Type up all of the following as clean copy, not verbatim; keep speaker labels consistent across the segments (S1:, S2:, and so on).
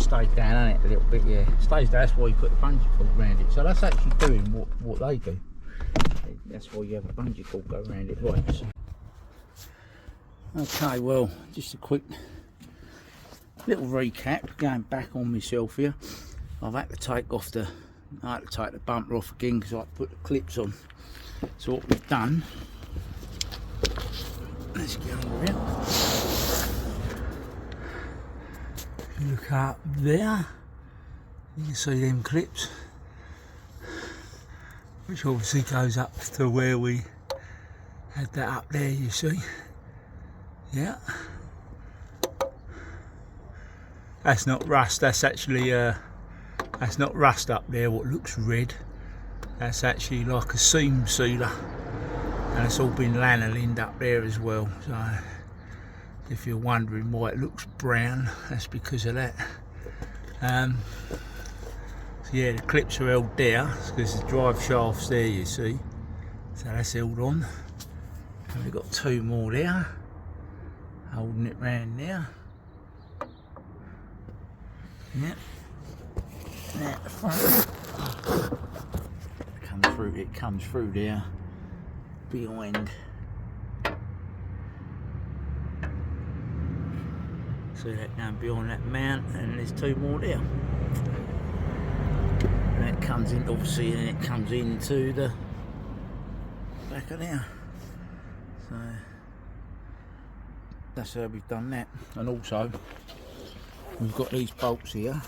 S1: stayed down, hasn't it, a little bit, yeah. Stays down, that's why you put the bungee cord around it. So that's actually doing what they do. That's why you have a bungee cord go around it, right. So. Okay, well, just a quick little recap, going back on myself here. I've had to take the bumper off again because I put the clips on. So what we've done, let's get under it. If you look up there, you can see them clips, which obviously goes up to where we had that up there, you see. Yeah. That's not rust, that's actually that's not rust up there, what looks red. That's actually like a seam sealer, and it's all been lanolined up there as well. So if you're wondering why it looks brown, that's because of that. So yeah, the clips are held there because the drive shaft's there, you see. So that's held on. And we've got two more there, holding it round there. Yeah. Now the front comes through there behind. See that down behind that mount, and there's two more there. And that comes in, obviously, and it comes into the back of there. So that's how we've done that. And also we've got these bolts here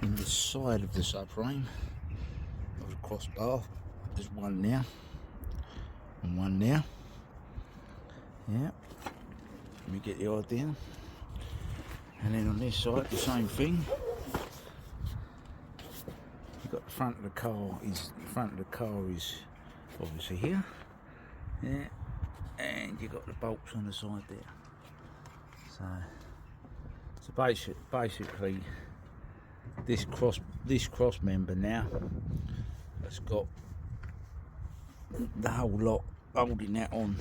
S1: in the side of the subframe of the crossbar. There's one there and one there. Yeah, let me get the idea. And then on this side, the same thing. You've got the front of the car is obviously here. Yeah, and you've got the bolts on the side there. So basically, this cross member now has got the whole lot holding that on.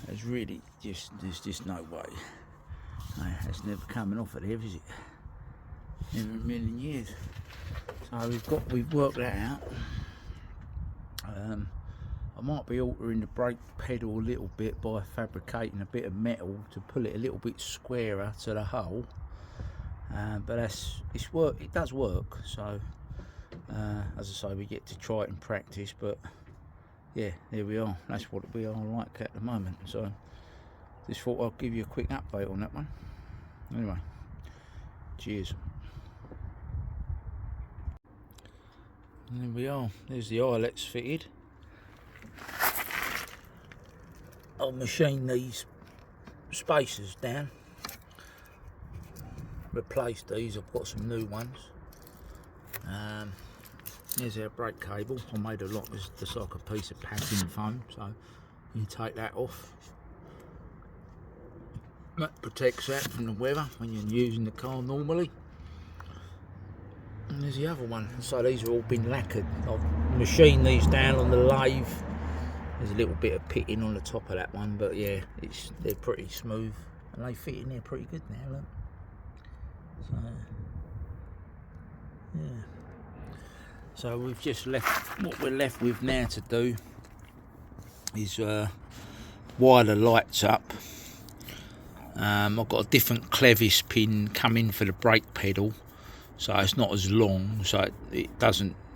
S1: There's really there's just no way. No, it's never coming off of there, is it? Never in a million years. So we've worked that out. I might be altering the brake pedal a little bit by fabricating a bit of metal to pull it a little bit squarer to the hole. But it does work. So as I say, we get to try it in practice. But yeah, there we are. That's what we are like at the moment. So just thought I'd give you a quick update on that one. Anyway, cheers. And there we are. There's the eyelets fitted. I'll machine these spacers down. Replace these. I've got some new ones. Here's our brake cable. I made a lot. It's just like a piece of packing foam. So you take that off. That protects that from the weather when you're using the car normally. And there's the other one. So these have all been lacquered. I've machined these down on the lathe. There's a little bit of pitting on the top of that one, but yeah, they're pretty smooth and they fit in there pretty good now. Look. So yeah. So we've just left. What we're left with now to do is wire the lights up. I've got a different clevis pin coming for the brake pedal, so it's not as long, so it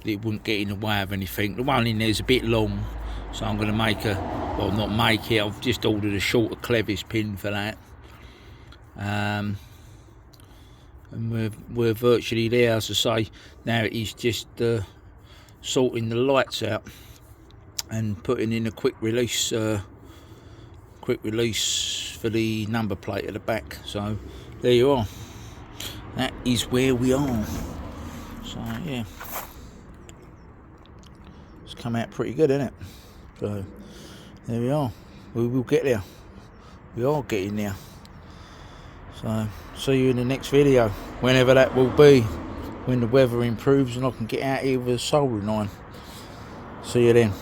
S1: wouldn't get in the way of anything. The one in there is a bit long, so I'm going to I've just ordered a shorter clevis pin for that. And we're virtually there, as I say. Now it is just sorting the lights out and putting in a quick release for the number plate at the back. So there you are. That is where we are. So yeah, it's come out pretty good, isn't it? So there we are. We will get there. We are getting there. So see you in the next video, whenever that will be, when the weather improves and I can get out here with a soldering iron. See you then.